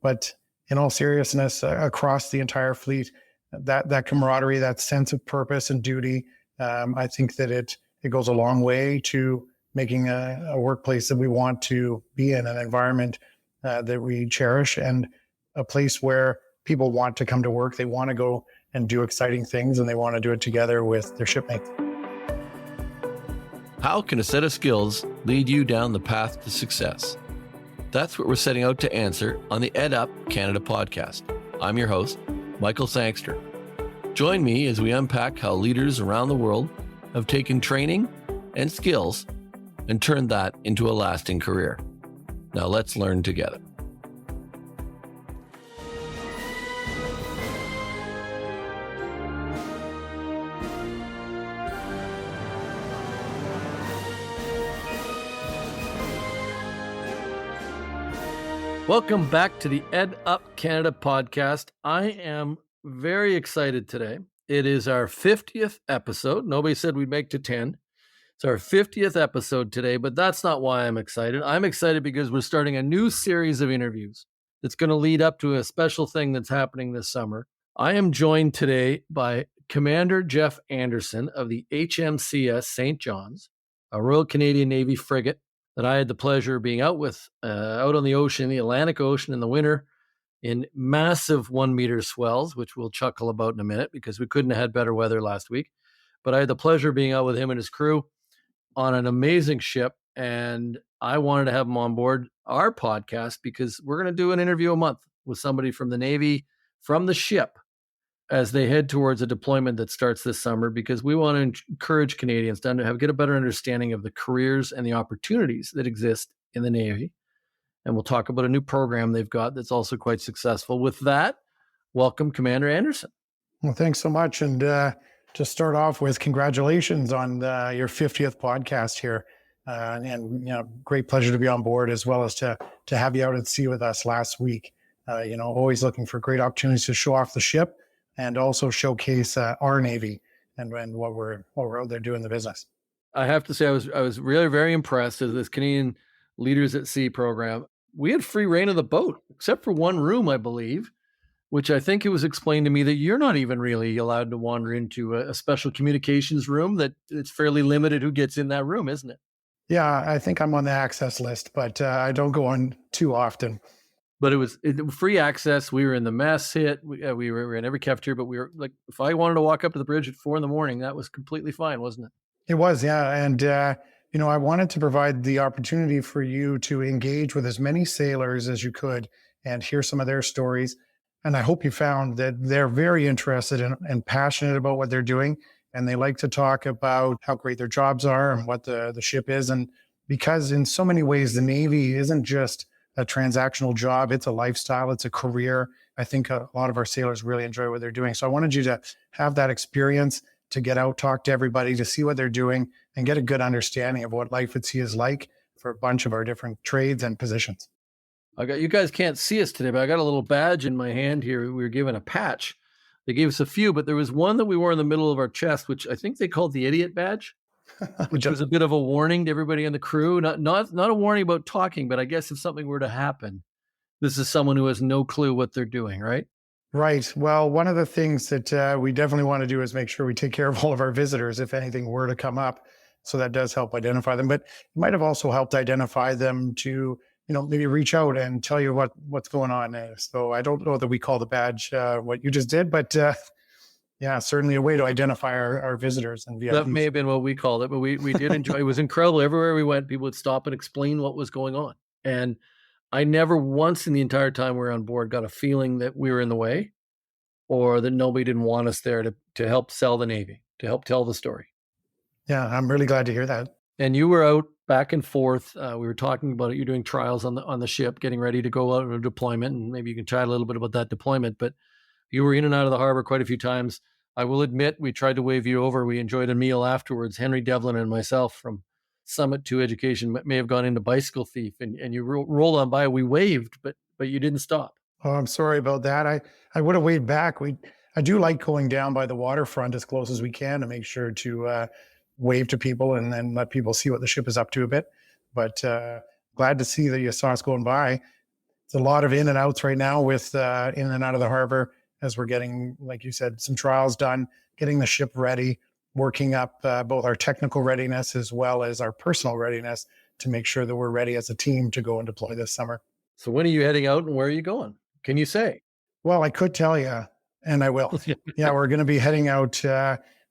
But in all seriousness, across the entire fleet, that camaraderie, that sense of purpose and duty, I think that it goes a long way to making a workplace that we want to be in, an environment that we cherish, and a place where people want to come to work. They want to go and do exciting things, and they want to do it together with their shipmates. How can a set of skills lead you down the path to success? That's what we're setting out to answer on the EdUp Canada podcast. I'm your host, Michael Sangster. Join me as we unpack how leaders around the world have taken training and skills and turned that into a lasting career. Now let's learn together. Welcome back to the EdUp Canada podcast. I am very excited today. It is our 50th episode. Nobody said we'd make to 10. It's our 50th episode today, but that's not why I'm excited. I'm excited because we're starting a new series of interviews that's going to lead up to a special thing that's happening this summer. I am joined today by Commander Jeff Anderson of the HMCS St. John's, a Royal Canadian Navy frigate that I had the pleasure of being out with, out on the ocean, the Atlantic Ocean in the winter, in massive 1 meter swells, which we'll chuckle about in a minute because we couldn't have had better weather last week. But I had the pleasure of being out with him and his crew on an amazing ship, and I wanted to have him on board our podcast because we're going to do an interview a month with somebody from the Navy, from the ship, as they head towards a deployment that starts this summer, because we want to encourage Canadians to get a better understanding of the careers and the opportunities that exist in the Navy. And we'll talk about a new program they've got that's also quite successful. With that, welcome, Commander Anderson. Well, thanks so much. And to start off with, congratulations on your 50th podcast here. And great pleasure to be on board, as well as to have you out at sea with us last week. Always looking for great opportunities to show off the ship and also showcase our Navy and what we're out there doing in the business. I have to say, I was really very impressed with this Canadian Leaders at Sea program. We had free reign of the boat, except for one room, I believe, which I think it was explained to me that you're not even really allowed to wander into a special communications room, that it's fairly limited who gets in that room, isn't it? Yeah, I think I'm on the access list, but I don't go on too often. But it was free access. We were in the mess hit. We were in every cafeteria, but we were like, if I wanted to walk up to the bridge at 4 a.m, that was completely fine, wasn't it? It was, yeah. And, I wanted to provide the opportunity for you to engage with as many sailors as you could and hear some of their stories. And I hope you found that they're very interested and passionate about what they're doing. And they like to talk about how great their jobs are and what the ship is. And because in so many ways, the Navy isn't just a transactional job, it's a lifestyle, it's a career. I think a lot of our sailors really enjoy what they're doing. So I wanted you to have that experience, to get out, talk to everybody, to see what they're doing, and get a good understanding of what life at sea is like for a bunch of our different trades and positions. You guys can't see us today, but I got a little badge in my hand here. We were given a patch. They gave us a few, but there was one that we wore in the middle of our chest, which I think they called the idiot badge, which was a bit of a warning to everybody in the crew. Not a warning about talking, but I guess if something were to happen, this is someone who has no clue what they're doing, right? Right. Well, one of the things that we definitely want to do is make sure we take care of all of our visitors if anything were to come up. So that does help identify them, but it might have also helped identify them to, maybe reach out and tell you what's going on. So I don't know that we call the badge what you just did, but yeah, certainly a way to identify our visitors and VIPs. That may have been what we called it, but we did enjoy it. It was incredible. Everywhere we went, people would stop and explain what was going on. And I never once in the entire time we were on board got a feeling that we were in the way or that nobody didn't want us there to help sell the Navy, to help tell the story. Yeah, I'm really glad to hear that. And you were out back and forth. We were talking about it. You're doing trials on the ship, getting ready to go out on a deployment. And maybe you can chat a little bit about that deployment. But you were in and out of the harbor quite a few times. I will admit, we tried to wave you over. We enjoyed a meal afterwards. Henry Devlin and myself from Summit 2 Education may have gone into Bicycle Thief, and you rolled on by. We waved, but you didn't stop. Oh, I'm sorry about that. I would have waved back. I do like going down by the waterfront as close as we can to make sure to wave to people and then let people see what the ship is up to a bit. But glad to see that you saw us going by. it's a lot of in and outs right now with in and out of the harbor as we're getting, like you said, some trials done, getting the ship ready, working up both our technical readiness as well as our personal readiness to make sure that we're ready as a team to go and deploy this summer. So when are you heading out and where are you going? Can you say? Well, I could tell you, and I will. Yeah, we're going to be heading out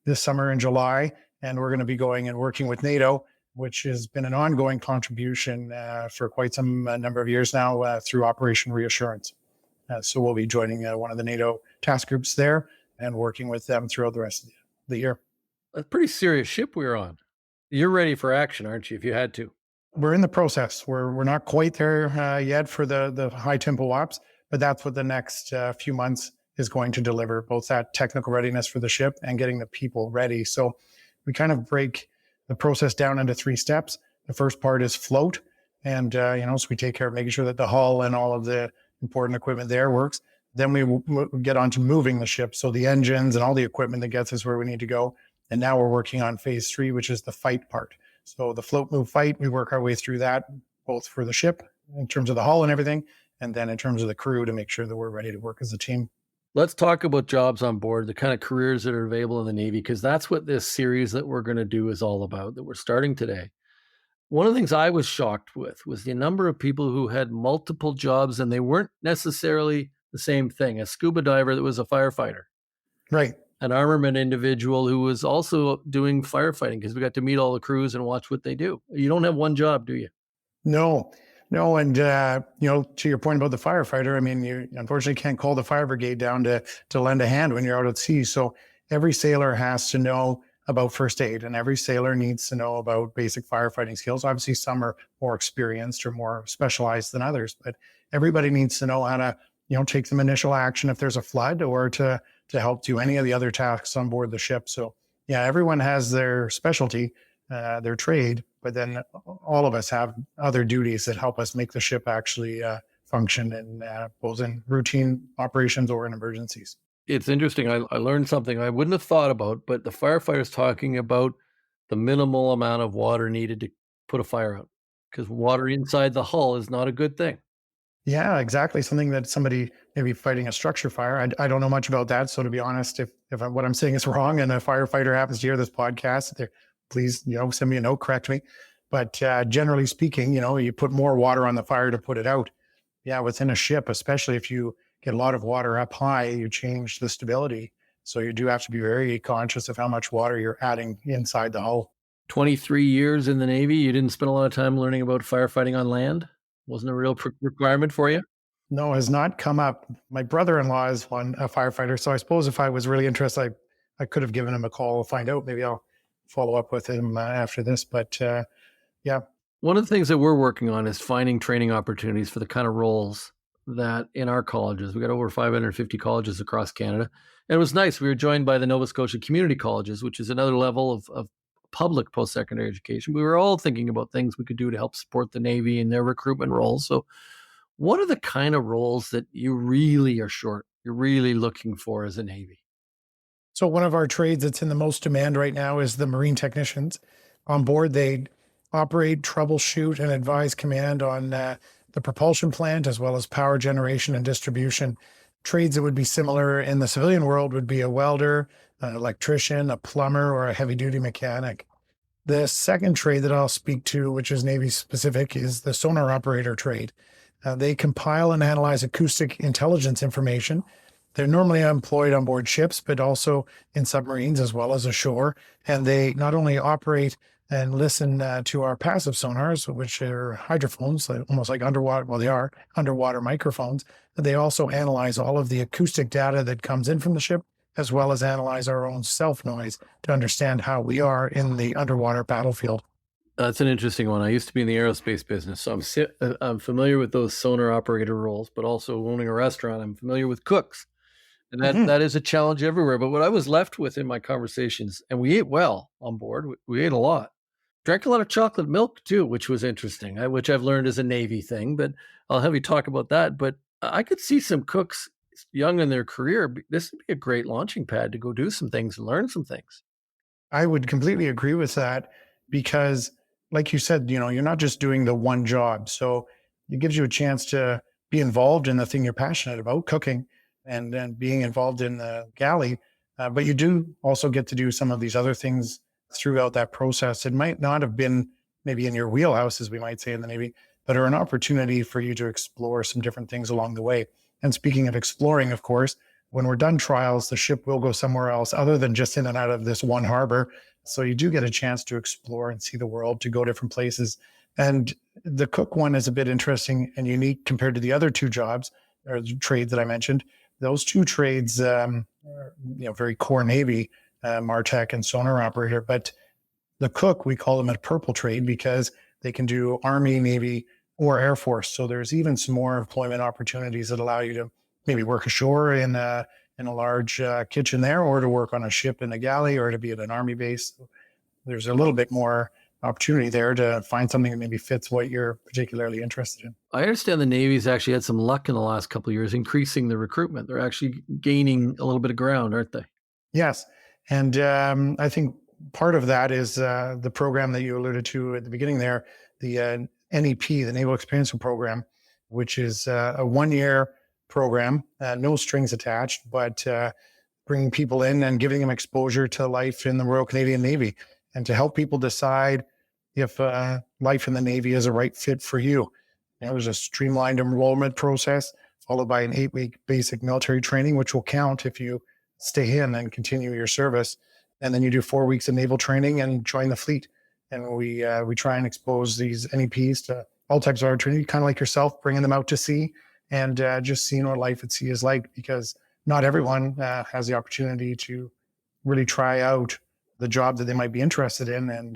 this summer in July, and we're going to be going and working with NATO, which has been an ongoing contribution for quite some number of years now through Operation Reassurance. So we'll be joining one of the NATO task groups there and working with them throughout the rest of the year. A pretty serious ship we're on. You're ready for action, aren't you, if you had to? We're in the process. We're not quite there yet for the high tempo ops, but that's what the next few months is going to deliver, both that technical readiness for the ship and getting the people ready. So we kind of break the process down into 3 steps. The first part is float. And, so we take care of making sure that the hull and all of the important equipment there works. Then we get on to moving the ship. So the engines and all the equipment that gets us where we need to go. And now we're working on phase 3, which is the fight part. So the float, move, fight, we work our way through that, both for the ship in terms of the hull and everything, and then in terms of the crew to make sure that we're ready to work as a team. Let's talk about jobs on board, the kind of careers that are available in the Navy, because that's what this series that we're going to do is all about, that we're starting today. One of the things I was shocked with was the number of people who had multiple jobs and they weren't necessarily the same thing. A scuba diver that was a firefighter. Right. An armament individual who was also doing firefighting, because we got to meet all the crews and watch what they do. You don't have one job, do you? No. And, to your point about the firefighter, I mean, you unfortunately can't call the fire brigade down to lend a hand when you're out at sea. So every sailor has to know about first aid, and every sailor needs to know about basic firefighting skills. Obviously, some are more experienced or more specialized than others, but everybody needs to know how to, take some initial action if there's a flood or to help do any of the other tasks on board the ship. So yeah, everyone has their specialty, their trade, but then all of us have other duties that help us make the ship actually function in both in routine operations or in emergencies. It's interesting. I learned something I wouldn't have thought about, but the firefighters talking about the minimal amount of water needed to put a fire out, because water inside the hull is not a good thing. Yeah, exactly. Something that somebody maybe fighting a structure fire. I don't know much about that. So to be honest, if what I'm saying is wrong and a firefighter happens to hear this podcast, please, send me a note, correct me. But generally speaking, you put more water on the fire to put it out. Yeah, within a ship, especially if you get a lot of water up high, you change the stability. So you do have to be very conscious of how much water you're adding inside the hull. 23 years in the Navy, you didn't spend a lot of time learning about firefighting on land? Wasn't a real requirement for you? No, has not come up. My brother-in-law is a firefighter. So I suppose if I was really interested, I could have given him a call to find out. Maybe I'll follow up with him after this. But yeah. One of the things that we're working on is finding training opportunities for the kind of roles that in our colleges. We got over 550 colleges across Canada. And it was nice. We were joined by the Nova Scotia Community Colleges, which is another level of public post-secondary education. We were all thinking about things we could do to help support the Navy in their recruitment roles. So what are the kind of roles that you really are short, you're really looking for as a Navy? So one of our trades that's in the most demand right now is the marine technicians. On board, they operate, troubleshoot, and advise command on the propulsion plant, as well as power generation and distribution. Trades that would be similar in the civilian world would be a welder, an electrician, a plumber, or a heavy-duty mechanic. The second trade that I'll speak to, which is Navy specific, is the sonar operator trade. They compile and analyze acoustic intelligence information. They're normally employed on board ships, but also in submarines as well as ashore. And they not only operate and listen to our passive sonars, which are hydrophones, almost like underwater. Well, they are underwater microphones. They also analyze all of the acoustic data that comes in from the ship, as well as analyze our own self noise to understand how we are in the underwater battlefield. That's an interesting one. I used to be in the aerospace business, so I'm familiar with those sonar operator roles, but also owning a restaurant, I'm familiar with cooks. And that is a challenge everywhere. But what I was left with in my conversations, and we ate well on board, we ate a lot. Drank a lot of chocolate milk too, which was interesting, which I've learned is a Navy thing, but I'll have you talk about that. But I could see some cooks young in their career. This would be a great launching pad to go do some things and learn some things. I would completely agree with that because, like you said, you're not just doing the one job. So it gives you a chance to be involved in the thing you're passionate about, cooking, and then being involved in the galley. But you do also get to do some of these other things throughout that process. It might not have been maybe in your wheelhouse, as we might say in the Navy, but are an opportunity for you to explore some different things along the way. And speaking of exploring, of course, when we're done trials, the ship will go somewhere else other than just in and out of this one harbor. So you do get a chance to explore and see the world, to go different places. And the cook one is a bit interesting and unique compared to the other two jobs or trades that I mentioned. Those two trades, are, very core Navy, MARTEC and sonar operator. But the cook, we call them a purple trade because they can do Army, Navy, or Air Force. So there's even some more employment opportunities that allow you to maybe work ashore in a large kitchen there, or to work on a ship in a galley, or to be at an Army base. There's a little bit more opportunity there to find something that maybe fits what you're particularly interested in. I understand the Navy's actually had some luck in the last couple of years increasing the recruitment. They're actually gaining a little bit of ground, aren't they? Yes. And I think part of that is the program that you alluded to at the beginning there, the NEP, the Naval Experience Program, which is a 1-year program, no strings attached, but bringing people in and giving them exposure to life in the Royal Canadian Navy, and to help people decide if life in the Navy is a right fit for you. There's a streamlined enrollment process followed by an 8-week basic military training, which will count if you stay in and continue your service. And then you do 4 weeks of naval training and join the fleet. And we try and expose these NEPs to all types of opportunity, kind of like yourself, bringing them out to sea and just seeing what life at sea is like, because not everyone has the opportunity to really try out the job that they might be interested in and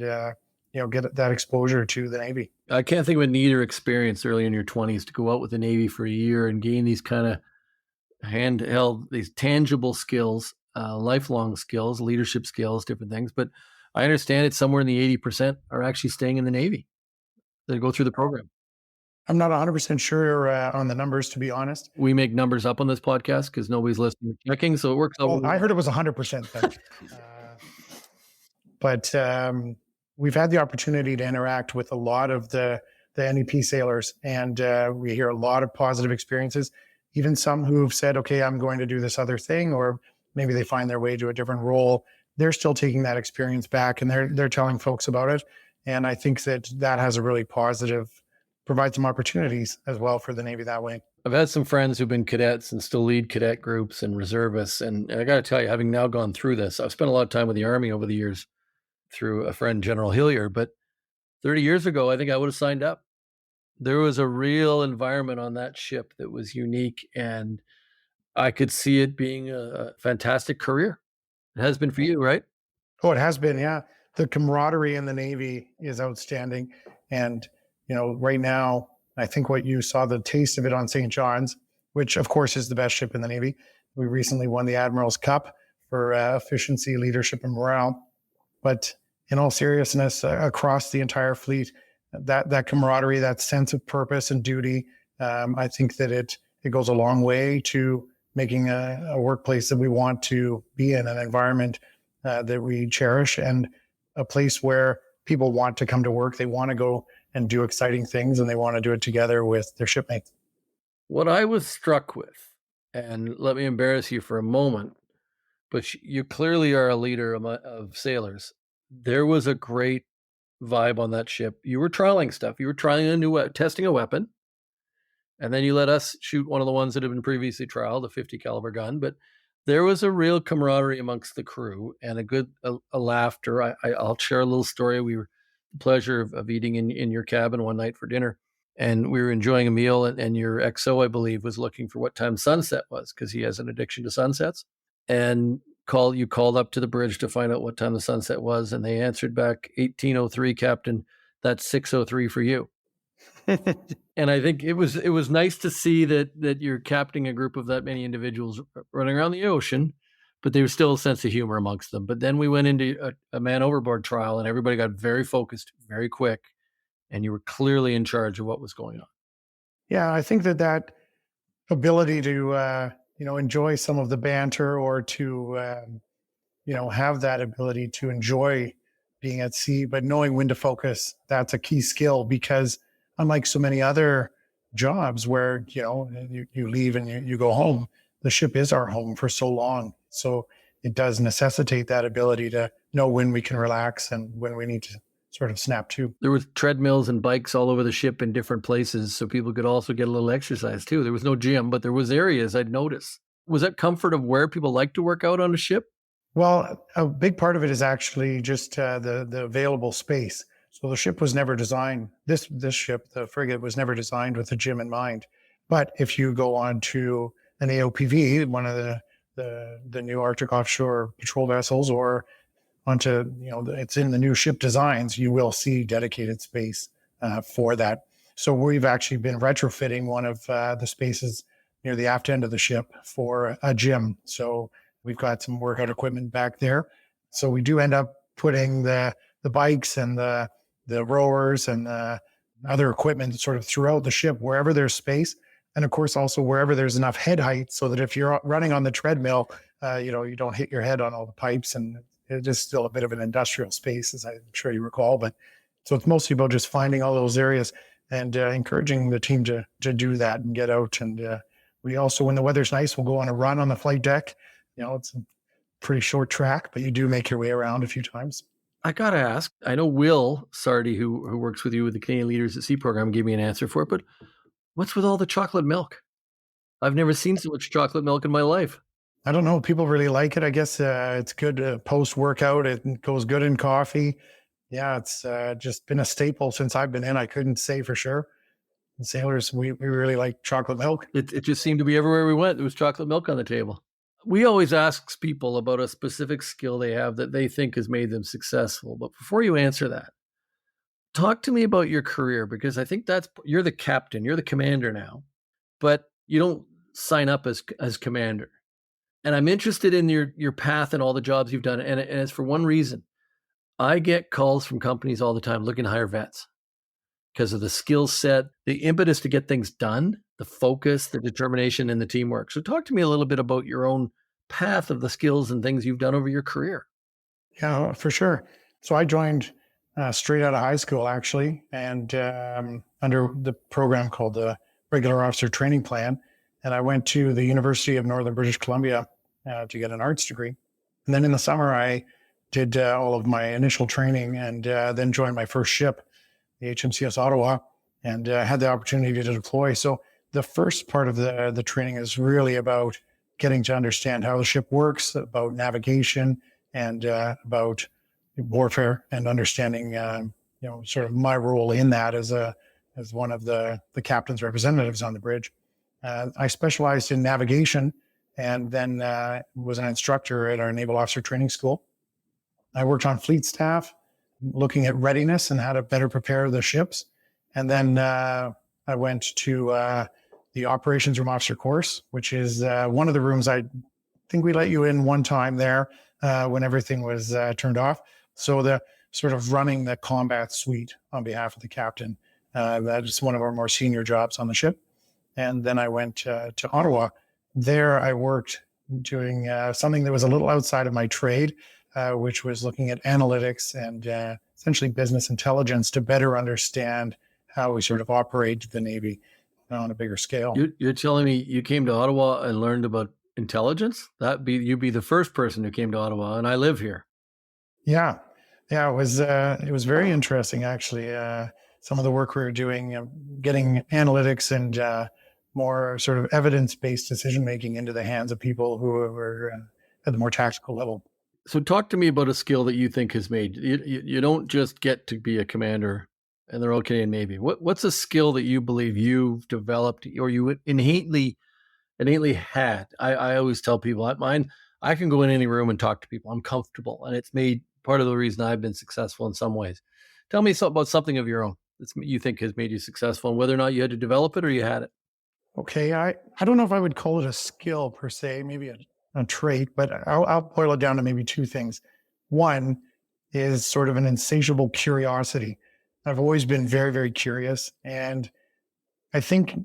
get that exposure to the Navy. I can't think of a neater experience early in your 20s to go out with the Navy for a year and gain these kind of handheld, these tangible skills, lifelong skills, leadership skills, different things. But I understand it's somewhere in the 80% are actually staying in the Navy. They go through the program. I'm not 100% sure on the numbers, to be honest. We make numbers up on this podcast because nobody's listening or checking, so it works out. Well, I heard it was 100%, but we've had the opportunity to interact with a lot of the NEP sailors, and we hear a lot of positive experiences. Even some who've said, okay, I'm going to do this other thing, or maybe they find their way to a different role. They're still taking that experience back, and they're telling folks about it. And I think that has a really positive, provide some opportunities as well for the Navy that way. I've had some friends who've been cadets and still lead cadet groups and reservists. And I got to tell you, having now gone through this, I've spent a lot of time with the Army over the years through a friend, General Hillier. But 30 years ago, I think I would have signed up. There was a real environment on that ship that was unique, and I could see it being a fantastic career. It has been for you, right? Oh, it has been, yeah. The camaraderie in the Navy is outstanding. And, right now, I think what you saw the taste of it on St. John's, which of course is the best ship in the Navy. We recently won the Admiral's Cup for efficiency, leadership, and morale. But in all seriousness, across the entire fleet, that camaraderie, that sense of purpose and duty, I think that it goes a long way to making a workplace that we want to be in, an environment that we cherish, and a place where people want to come to work. They want to go and do exciting things, and they want to do it together with their shipmates. What I was struck with, and let me embarrass you for a moment, but you clearly are a leader of sailors. There was a great vibe on that ship. You were trialing stuff. You were trying testing a weapon, and then you let us shoot one of the ones that had been previously trialed, a 50 caliber gun. But there was a real camaraderie amongst the crew and a laughter. I'll share a little story. We were the pleasure of eating in your cabin one night for dinner, and we were enjoying a meal. And your XO, I believe, was looking for what time sunset was because he has an addiction to sunsets. And you called up to the bridge to find out what time the sunset was, and they answered back 1803, Captain. That's 603 for you. And I think it was nice to see that you're captaining a group of that many individuals running around the ocean, but there was still a sense of humor amongst them. But then we went into a man overboard trial, and everybody got very focused, very quick, and you were clearly in charge of what was going on. Yeah, I think that ability to enjoy some of the banter, or to have that ability to enjoy being at sea, but knowing when to focus, that's a key skill, because unlike so many other jobs where, you leave and you go home. The ship is our home for so long. So it does necessitate that ability to know when we can relax and when we need to sort of snap to. There was treadmills and bikes all over the ship in different places, so people could also get a little exercise too. There was no gym, but there was areas I'd notice. Was that comfort of where people like to work out on a ship? Well, a big part of it is actually just the available space. So the ship was never designed. This ship, the frigate, was never designed with a gym in mind. But if you go on to an AOPV, one of the new Arctic offshore patrol vessels, or onto it's in the new ship designs, you will see dedicated space for that. So we've actually been retrofitting one of the spaces near the aft end of the ship for a gym. So we've got some workout equipment back there. So we do end up putting the bikes and the rowers and other equipment sort of throughout the ship, wherever there's space. And of course, also wherever there's enough head height so that if you're running on the treadmill, you don't hit your head on all the pipes. And it is still a bit of an industrial space, as I'm sure you recall. But so it's mostly about just finding all those areas and encouraging the team to do that and get out. And we also, when the weather's nice, we'll go on a run on the flight deck. It's a pretty short track, but you do make your way around a few times. I got to ask, I know Will Sardi, who works with you with the Canadian Leaders at Sea program, gave me an answer for it, but what's with all the chocolate milk? I've never seen so much chocolate milk in my life. I don't know. People really like it. I guess it's good post-workout. It goes good in coffee. Yeah, it's just been a staple since I've been in. I couldn't say for sure. And sailors, we really like chocolate milk. It just seemed to be everywhere we went. There was chocolate milk on the table. We always ask people about a specific skill they have that they think has made them successful. But before you answer that, talk to me about your career, because I think you're the captain, you're the commander now, but you don't sign up as commander. And I'm interested in your path and all the jobs you've done. And it's for one reason. I get calls from companies all the time looking to hire vets because of the skill set, the impetus to get things done, the focus, the determination, and the teamwork. So talk to me a little bit about your own path of the skills and things you've done over your career. Yeah, for sure. So I joined straight out of high school, actually, and under the program called the Regular Officer Training Plan. And I went to the University of Northern British Columbia to get an arts degree. And then in the summer, I did all of my initial training and then joined my first ship, the HMCS Ottawa, and had the opportunity to deploy. So the first part of the training is really about getting to understand how the ship works, about navigation, and about warfare, and understanding, sort of my role in that as one of the captain's representatives on the bridge. I specialized in navigation, and then was an instructor at our Naval Officer Training School. I worked on fleet staff, looking at readiness and how to better prepare the ships. And then I went to the Operations Room Officer course, which is one of the rooms I think we let you in one time there when everything was turned off. So the sort of running the combat suite on behalf of the captain. That is one of our more senior jobs on the ship. And then I went to Ottawa. There I worked doing something that was a little outside of my trade, which was looking at analytics and essentially business intelligence to better understand how we sort of operate the Navy on a bigger scale. You're telling me you came to Ottawa and learned about intelligence? You'd be the first person who came to Ottawa, and I live here. Yeah, it was very interesting, actually. Some of the work we were doing, getting analytics and more sort of evidence-based decision-making into the hands of people who were at the more tactical level. So talk to me about a skill that you think has made, you don't just get to be a commander in the Royal Canadian Navy. What's a skill that you believe you've developed or you innately had? I always tell people I can go in any room and talk to people. I'm comfortable, and it's made part of the reason I've been successful in some ways. Tell me about something of your own that you think has made you successful, and whether or not you had to develop it or you had it. Okay, I don't know if I would call it a skill per se, maybe a trait, but I'll boil it down to maybe two things. One is sort of an insatiable curiosity. I've always been very, very curious, and I think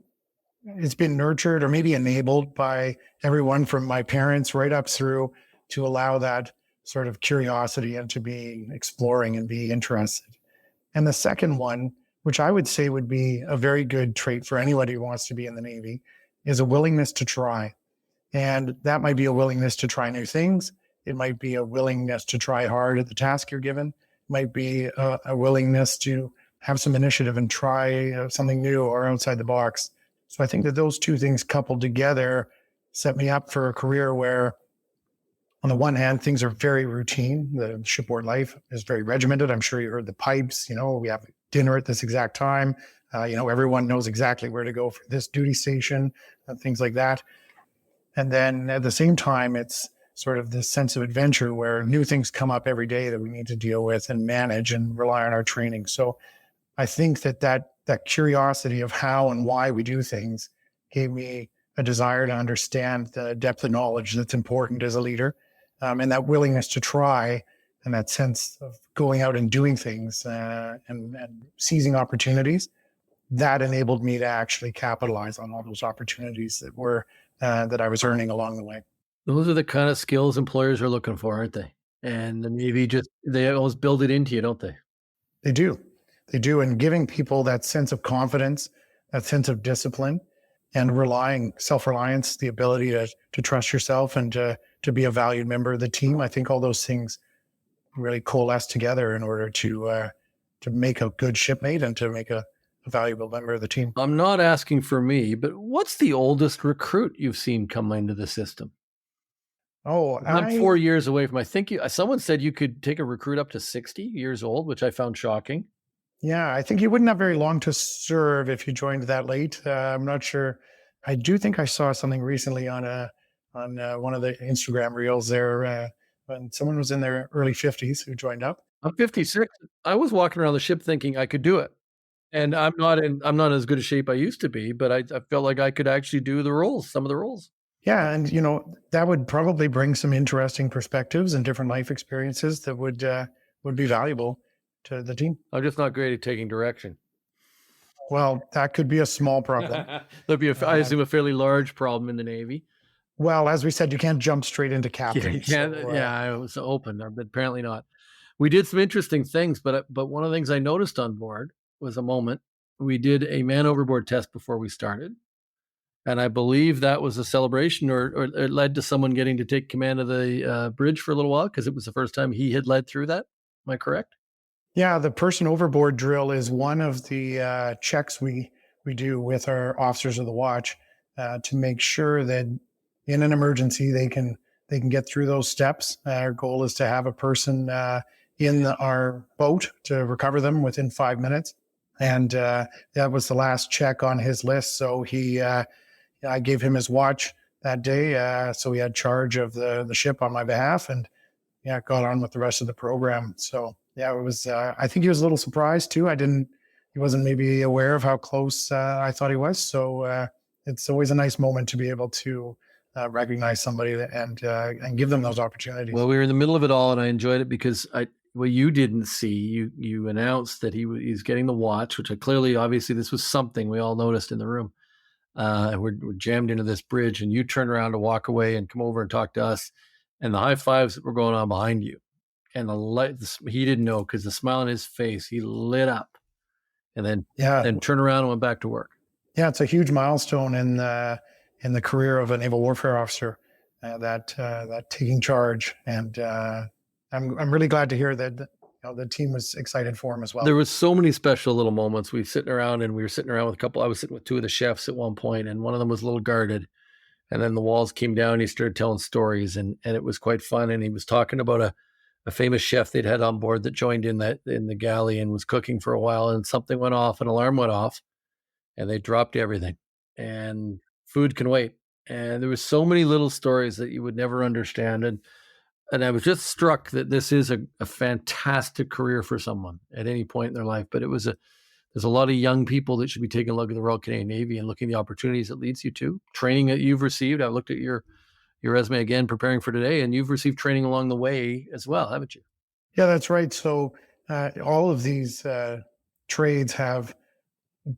it's been nurtured or maybe enabled by everyone from my parents right up through to allow that sort of curiosity and to be exploring and be interested. And the second one which I would say would be a very good trait for anybody who wants to be in the Navy, is a willingness to try. And that might be a willingness to try new things. It might be a willingness to try hard at the task you're given. It might be a willingness to have some initiative and try something new or outside the box. So I think that those two things coupled together set me up for a career where, on the one hand, things are very routine. The shipboard life is very regimented. I'm sure you heard the pipes. We have dinner at this exact time. Everyone knows exactly where to go for this duty station and things like that. And then at the same time, it's sort of this sense of adventure where new things come up every day that we need to deal with and manage and rely on our training. So I think that curiosity of how and why we do things gave me a desire to understand the depth of knowledge that's important as a leader, and that willingness to try and that sense of going out and doing things and seizing opportunities. That enabled me to actually capitalize on all those opportunities that I was earning along the way. Those are the kind of skills employers are looking for, aren't they? And the Navy they always build it into you, don't they? They do. They do. And giving people that sense of confidence, that sense of discipline, and self-reliance, the ability to trust yourself and to be a valued member of the team. I think all those things really coalesce together in order to make a good shipmate and to make a valuable member of the team. I'm not asking for me, but what's the oldest recruit you've seen come into the system? Oh, I'm 4 years away from, I think someone said you could take a recruit up to 60 years old, which I found shocking. Yeah, I think you wouldn't have very long to serve if you joined that late. I'm not sure. I do think I saw something recently on one of the Instagram reels there when someone was in their early 50s who joined up. I'm 56. I was walking around the ship thinking I could do it. And I'm not as good a shape I used to be, but I felt like I could actually do some of the roles. Yeah, and that would probably bring some interesting perspectives and different life experiences that would be valuable to the team. I'm just not great at taking direction. Well, that could be a small problem. There'd be, I assume, a fairly large problem in the Navy. Well, as we said, you can't jump straight into captain. Yeah, you can't. I was open, but apparently not. We did some interesting things, but one of the things I noticed on board was a moment. We did a man overboard test before we started. And I believe that was a celebration or it led to someone getting to take command of the bridge for a little while because it was the first time he had led through that. Am I correct? Yeah, the person overboard drill is one of the checks we do with our officers of the watch to make sure that in an emergency they can get through those steps. Our goal is to have a person in our boat to recover them within 5 minutes. And that was the last check on his list. So I gave him his watch that day. So he had charge of the ship on my behalf and got on with the rest of the program. So it was, I think he was a little surprised too. He wasn't maybe aware of how close I thought he was. So it's always a nice moment to be able to recognize somebody and give them those opportunities. Well, we were in the middle of it all and I enjoyed it because you didn't see, you announced that he's getting the watch, which obviously this was something we all noticed in the room. And we're jammed into this bridge and you turn around to walk away and come over and talk to us and the high fives that were going on behind you and the light, he didn't know because the smile on his face, he lit up and then turned around and went back to work. Yeah. It's a huge milestone in the career of a naval warfare officer, that taking charge. And I'm really glad to hear that the team was excited for him as well. There was so many special little moments. We were sitting around with I was sitting with two of the chefs at one point, and one of them was a little guarded. And then the walls came down, he started telling stories and it was quite fun. And he was talking about a famous chef they'd had on board that joined in the galley and was cooking for a while, and something went off, an alarm went off, and they dropped everything. And food can wait. And there was so many little stories that you would never understand. And I was just struck that this is a fantastic career for someone at any point in their life. But there's a lot of young people that should be taking a look at the Royal Canadian Navy and looking at the opportunities it leads you to. Training that you've received. I've looked at your resume again, preparing for today, and you've received training along the way as well, haven't you? Yeah, that's right. So all of these trades have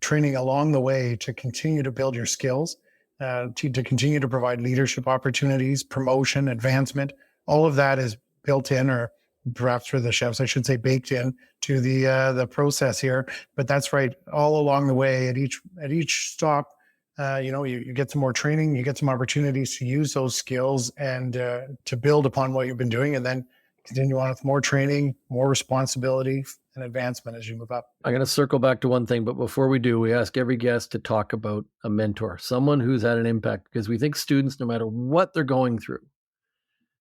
training along the way to continue to build your skills, to continue to provide leadership opportunities, promotion, advancement. All of that is built in or perhaps for the chefs, I should say, baked in to the process here. But that's right. All along the way, at each stop, you get some more training, you get some opportunities to use those skills and to build upon what you've been doing, and then continue on with more training, more responsibility, and advancement as you move up. I'm going to circle back to one thing, but before we do, we ask every guest to talk about a mentor, someone who's had an impact, because we think students, no matter what they're going through,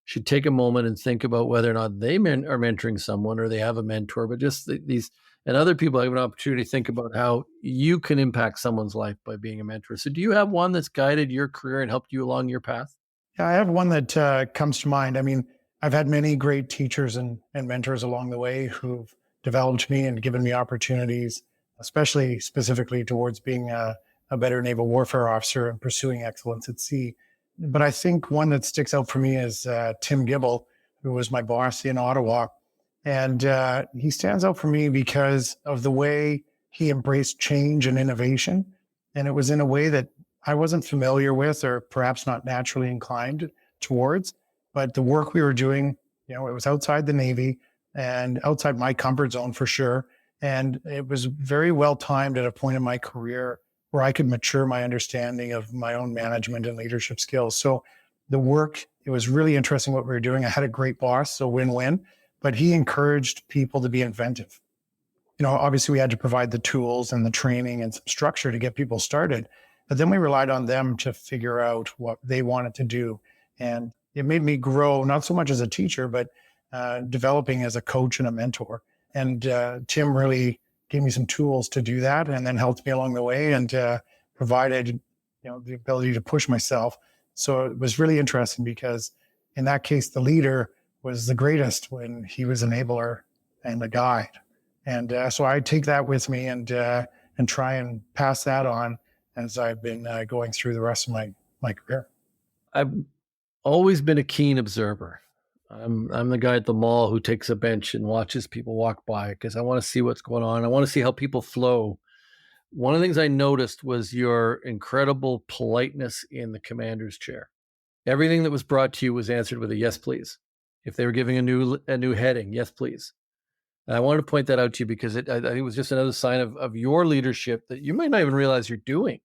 should take a moment and think about whether or not they are mentoring someone or they have a mentor, but just these and other people have an opportunity to think about how you can impact someone's life by being a mentor. So do you have one that's guided your career and helped you along your path? Yeah, I have one that comes to mind. I mean, I've had many great teachers and mentors along the way who've developed me and given me opportunities, especially specifically towards being a better naval warfare officer and pursuing excellence at sea. But I think one that sticks out for me is Tim Gibble, who was my boss in Ottawa. And he stands out for me because of the way he embraced change and innovation. And it was in a way that I wasn't familiar with, or perhaps not naturally inclined towards. But the work we were doing, it was outside the Navy and outside my comfort zone for sure. And it was very well timed at a point in my career where I could mature my understanding of my own management and leadership skills. So the work, it was really interesting what we were doing. I had a great boss, so win-win, but he encouraged people to be inventive. Obviously we had to provide the tools and the training and some structure to get people started, but then we relied on them to figure out what they wanted to do. And it made me grow, not so much as a teacher, but developing as a coach and a mentor. And Tim really gave me some tools to do that, and then helped me along the way and provided, the ability to push myself. So it was really interesting because in that case, the leader was the greatest when he was an enabler and a guide. And so I take that with me and try and pass that on as I've been going through the rest of my career. I've always been a keen observer. I'm the guy at the mall who takes a bench and watches people walk by because I want to see what's going on. I want to see how people flow. One of the things I noticed was your incredible politeness in the commander's chair. Everything that was brought to you was answered with a yes, please. If they were giving a new heading, yes, please. And I wanted to point that out to you because I think it was just another sign of your leadership that you might not even realize you're doing.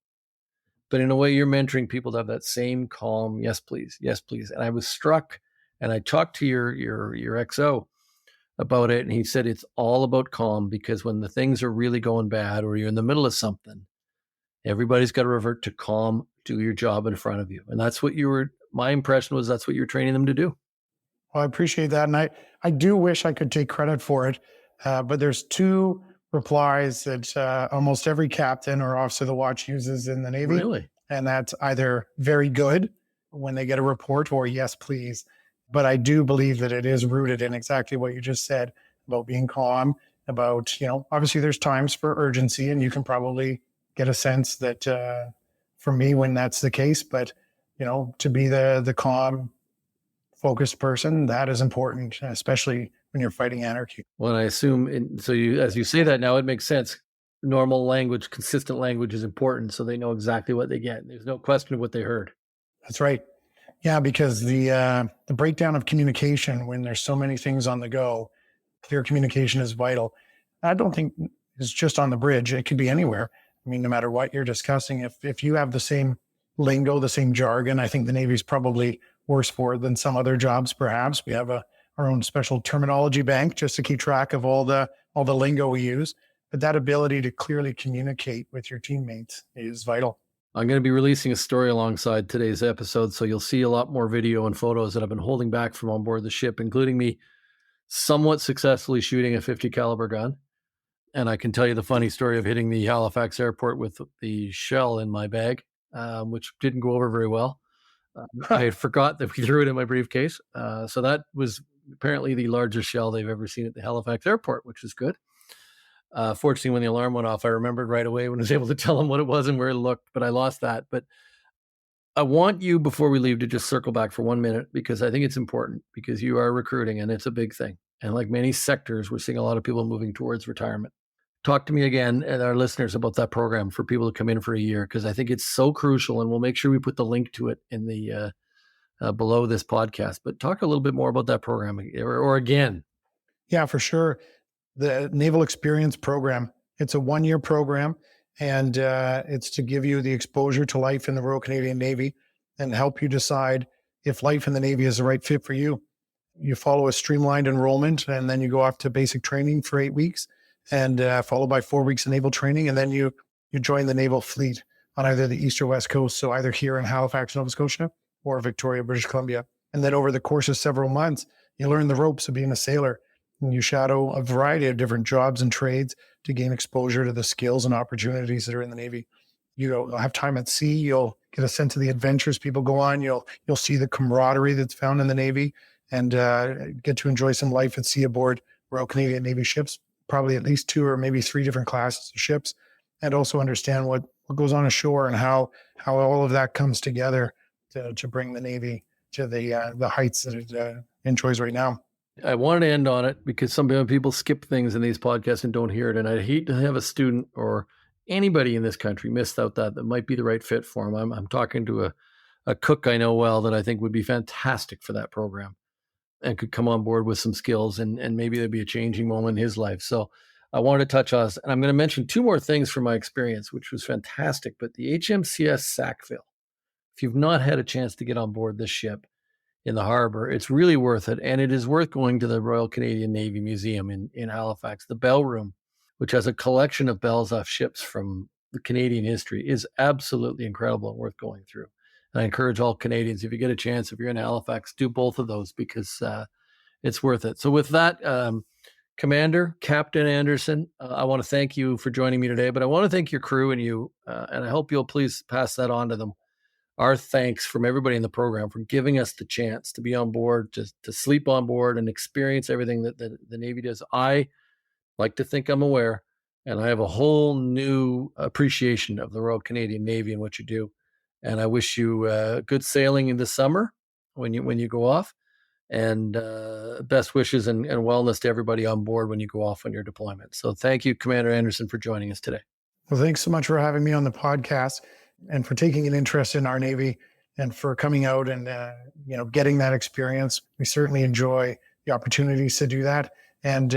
But in a way, you're mentoring people to have that same calm, yes, please, yes, please. And I was struck, and I talked to your XO about it, and he said it's all about calm, because when the things are really going bad or you're in the middle of something, everybody's got to revert to calm, do your job in front of you. And that's what my impression was that's what you're training them to do. Well, I appreciate that. And I do wish I could take credit for it, but there's two replies that almost every captain or officer of the watch uses in the Navy. Really? And that's either very good when they get a report or yes, please. But I do believe that it is rooted in exactly what you just said about being calm, about, obviously there's times for urgency, and you can probably get a sense that for me when that's the case, but, to be the calm, focused person, that is important, especially when you're fighting anarchy. Well, I assume, as you say that now, it makes sense. Normal language, consistent language is important, so they know exactly what they get. There's no question of what they heard. That's right. Yeah, because the breakdown of communication when there's so many things on the go, clear communication is vital. I don't think it's just on the bridge. It could be anywhere. I mean, no matter what you're discussing, if you have the same lingo, the same jargon, I think the Navy's probably worse for it than some other jobs, perhaps. We have our own special terminology bank just to keep track of all the lingo we use. But that ability to clearly communicate with your teammates is vital. I'm going to be releasing a story alongside today's episode, so you'll see a lot more video and photos that I've been holding back from on board the ship, including me somewhat successfully shooting a 50 caliber gun. And I can tell you the funny story of hitting the Halifax airport with the shell in my bag, which didn't go over very well. I forgot that we threw it in my briefcase. So that was apparently the largest shell they've ever seen at the Halifax airport, which is good. Fortunately, when the alarm went off, I remembered right away when I was able to tell them what it was and where it looked, but I lost that. But I want you, before we leave, to just circle back for 1 minute, because I think it's important, because you are recruiting and it's a big thing. And like many sectors, we're seeing a lot of people moving towards retirement. Talk to me again and our listeners about that program for people to come in for a year, because I think it's so crucial, and we'll make sure we put the link to it in the below this podcast. But talk a little bit more about that program, or again. Yeah, for sure. The Naval Experience Program, it's a 1-year program, and it's to give you the exposure to life in the Royal Canadian Navy and help you decide if life in the Navy is the right fit for you. You follow a streamlined enrollment, and then you go off to basic training for 8 weeks, and followed by 4 weeks of naval training, and then you join the naval fleet on either the east or west coast, so either here in Halifax, Nova Scotia, or Victoria, British Columbia. And then over the course of several months, you learn the ropes of being a sailor, and you shadow a variety of different jobs and trades to gain exposure to the skills and opportunities that are in the Navy. You'll have time at sea. You'll get a sense of the adventures people go on. You'll see the camaraderie that's found in the Navy, and get to enjoy some life at sea aboard Royal Canadian Navy ships, probably at least 2 or maybe 3 different classes of ships, and also understand what goes on ashore and how all of that comes together to bring the Navy to the heights that it enjoys right now. I wanted to end on it because some people skip things in these podcasts and don't hear it. And I'd hate to have a student or anybody in this country missed out that might be the right fit for them. I'm talking to a cook I know well that I think would be fantastic for that program and could come on board with some skills, and maybe there'd be a changing moment in his life. So I wanted to touch on this. And I'm going to mention 2 more things from my experience, which was fantastic. But the HMCS Sackville, if you've not had a chance to get on board this ship in the harbor, it's really worth it. And it is worth going to the Royal Canadian Navy Museum in Halifax. The Bell Room, which has a collection of bells off ships from the Canadian history, is absolutely incredible and worth going through. And I encourage all Canadians, if you get a chance, if you're in Halifax, do both of those because it's worth it. So with that, Commander, Captain Anderson, I want to thank you for joining me today, but I want to thank your crew and you, and I hope you'll please pass that on to them. Our thanks from everybody in the program for giving us the chance to be on board, to sleep on board and experience everything that the Navy does. I like to think I'm aware, and I have a whole new appreciation of the Royal Canadian Navy and what you do. And I wish you good sailing in the summer when you go off, and best wishes and wellness to everybody on board when you go off on your deployment. So thank you, Commander Anderson, for joining us today. Well, thanks so much for having me on the podcast and for taking an interest in our Navy and for coming out and getting that experience. We certainly enjoy the opportunities to do that, and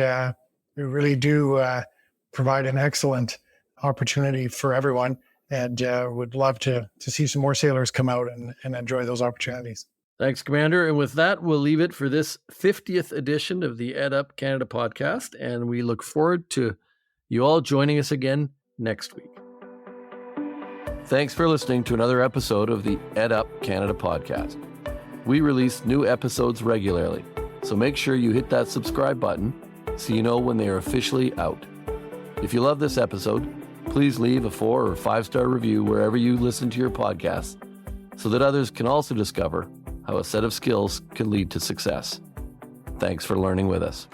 we really do provide an excellent opportunity for everyone. And would love to see some more sailors come out and enjoy those opportunities. Thanks, Commander. And with that, we'll leave it for this 50th edition of the Ed Up Canada podcast. And we look forward to you all joining us again next week. Thanks for listening to another episode of the Ed Up Canada podcast. We release new episodes regularly, so make sure you hit that subscribe button so you know when they are officially out. If you love this episode, please leave a 4 or 5-star review wherever you listen to your podcasts so that others can also discover how a set of skills can lead to success. Thanks for learning with us.